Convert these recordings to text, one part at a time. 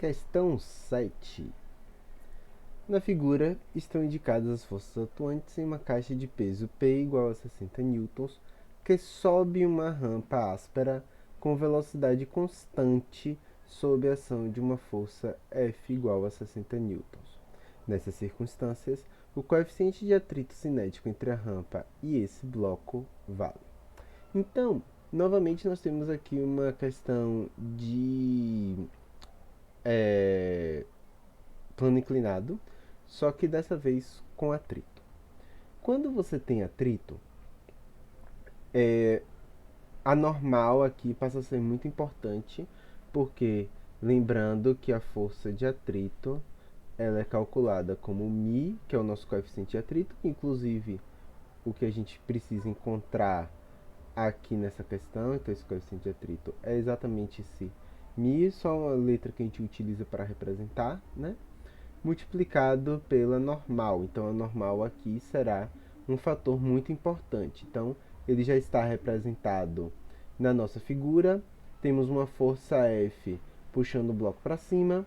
Questão 7. Na figura estão indicadas as forças atuantes em uma caixa de peso P igual a 60 newtons, que sobe uma rampa áspera com velocidade constante sob a ação de uma força F igual a 60 newtons. Nessas circunstâncias, o coeficiente de atrito cinético entre a rampa e esse bloco vale. Então, novamente nós temos aqui uma questão de plano inclinado, só que dessa vez com atrito. Quando você tem atrito, a normal aqui passa a ser muito importante, porque lembrando que a força de atrito ela é calculada como μ, que é o nosso coeficiente de atrito, que inclusive o que a gente precisa encontrar aqui nessa questão, então esse coeficiente de atrito é exatamente esse μ, só a letra que a gente utiliza para representar, né? Multiplicado pela normal. Então a normal aqui será um fator muito importante. Então ele já está representado na nossa figura. Temos uma força F puxando o bloco para cima.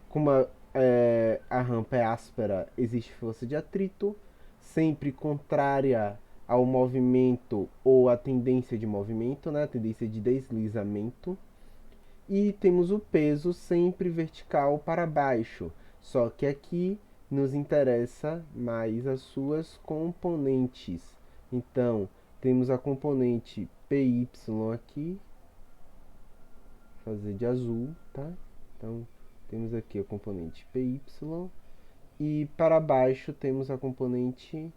Como a rampa é áspera, existe força de atrito, sempre contrária ao movimento ou à tendência de movimento, né? A tendência de deslizamento. E temos o peso sempre vertical para baixo, só que aqui nos interessa mais as suas componentes. Então, temos a componente PY aqui, vou fazer de azul, tá? Então, temos aqui a componente PY e para baixo temos a componente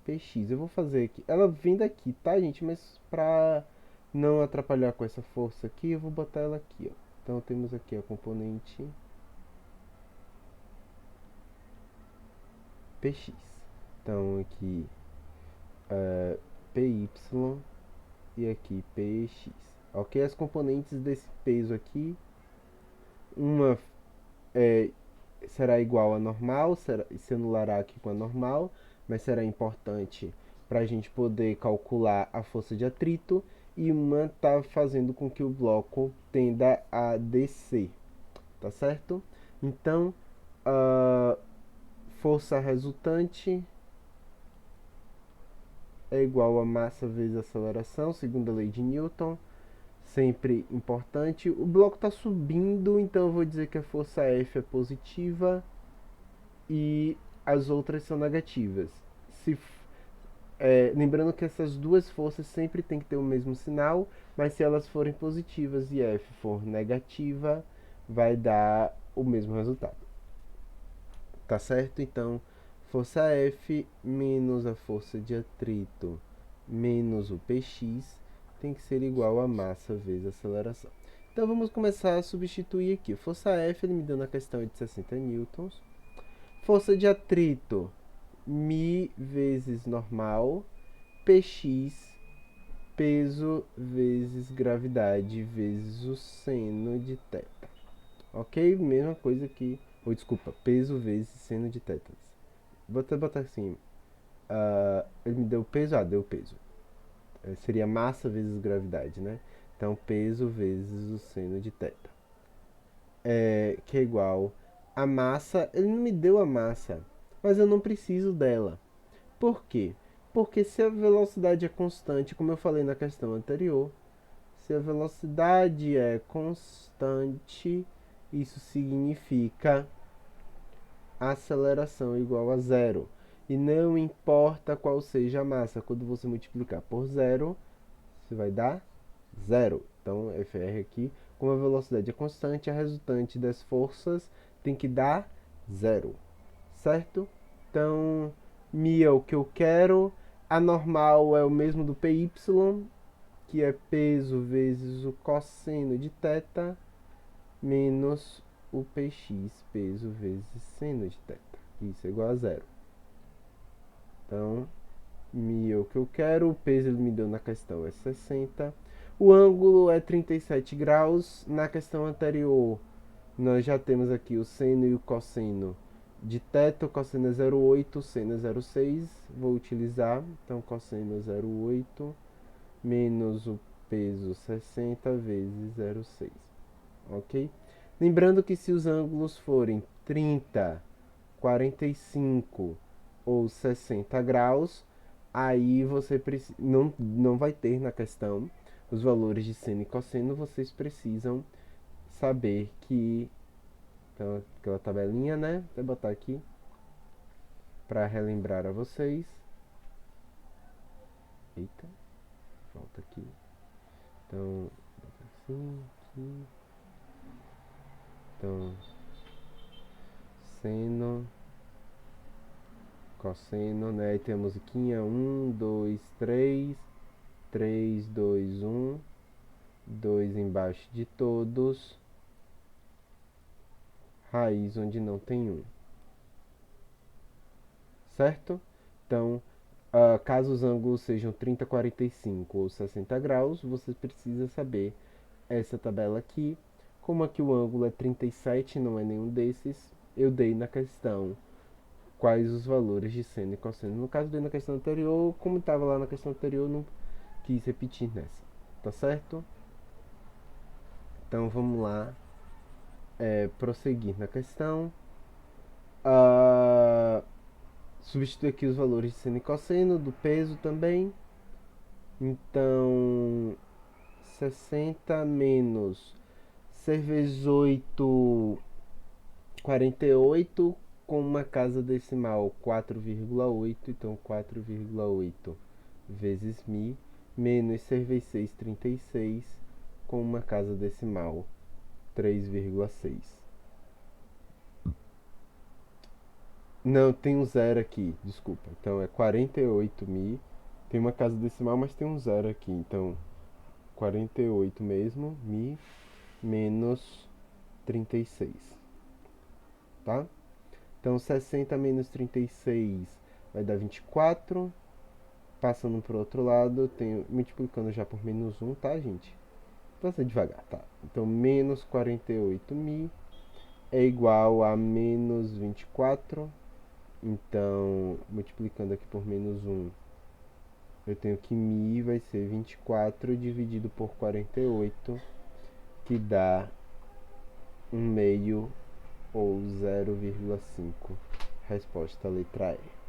PX. Eu vou fazer aqui, ela vem daqui, tá, gente? Mas para não atrapalhar com essa força aqui, eu vou botar ela aqui, ó. Então temos aqui a componente PX. Então aqui PY e aqui PX. Ok? As componentes desse peso aqui, uma será igual a normal, se anulará aqui com a normal, mas será importante para a gente poder calcular a força de atrito, e uma está fazendo com que o bloco tenda a descer, tá certo? Então, a força resultante é igual a massa vezes aceleração, segundo a lei de Newton, sempre importante. O bloco está subindo, então eu vou dizer que a força F é positiva e as outras são negativas. Lembrando que essas duas forças sempre tem que ter o mesmo sinal, mas se elas forem positivas e F for negativa, vai dar o mesmo resultado. Tá certo? Então, força F menos a força de atrito menos o Px tem que ser igual a massa vezes a aceleração. Então, vamos começar a substituir aqui. Força F, ele me deu na questão de 60 newtons. Força de atrito, μ vezes normal, Px, peso vezes gravidade vezes o seno de θ. Ok? Mesma coisa que... Ou desculpa, peso vezes seno de θ. Vou até botar assim. Ele me deu peso? Deu peso. Seria massa vezes gravidade, né? Então, peso vezes o seno de θ. Que é igual a massa. Ele não me deu a massa, mas eu não preciso dela. Por quê? Porque se a velocidade é constante, como eu falei na questão anterior, se a velocidade é constante, isso significa aceleração igual a zero. E não importa qual seja a massa, quando você multiplicar por zero, você vai dar zero. Então, FR aqui, como a velocidade é constante, a resultante das forças tem que dar zero. Certo? Então, μ é o que eu quero. A normal é o mesmo do PY, que é peso vezes o cosseno de θ, menos o Px, peso vezes seno de θ. Isso é igual a zero. Então, μ é o que eu quero. O peso ele me deu na questão é 60. O ângulo é 37 graus. Na questão anterior, nós já temos aqui o seno e o cosseno de θ. O cosseno é 0,8, o seno é 0,6. Vou utilizar, então, cosseno é 0,8 menos o peso 60 vezes 0,6. Ok? Lembrando que se os ângulos forem 30, 45 ou 60 graus, aí você não vai ter na questão os valores de seno e cosseno, vocês precisam saber que... Então, aquela tabelinha, né? Vou botar aqui para relembrar a vocês. Eita, volta aqui. Então, assim, aqui. Então, seno, cosseno, né? Aí tem a musiquinha 1, 2, 3, 3, 2, 1, 2 embaixo de todos, raiz onde não tem 1, certo? Então, caso os ângulos sejam 30, 45 ou 60 graus, você precisa saber essa tabela aqui. Como aqui o ângulo é 37, não é nenhum desses, eu dei na questão quais os valores de seno e cosseno. No caso, dei na questão anterior, como estava lá na questão anterior, não quis repetir nessa, tá certo? Então vamos lá, prosseguir na questão. Substituir aqui os valores de seno e cosseno, do peso também. Então, 60 menos 6 vezes 8, 48, com uma casa decimal 4,8, então 4,8 vezes mi, menos 6 vezes 6, 36, com uma casa decimal 3,6. Não, tem um zero aqui, desculpa. Então é 48 mi. Tem uma casa decimal, mas tem um zero aqui. Então 48 mesmo, mi, menos 36. Tá? Então 60 menos 36 vai dar 24. Passando para o outro lado, tenho multiplicando já por menos 1, tá, gente? Vou fazer devagar, tá? Então menos 48 mi é igual a menos 24. Então, multiplicando aqui por menos 1, eu tenho que mi vai ser 24 dividido por 48, que dá 1 meio ou 0,5. Resposta letra E.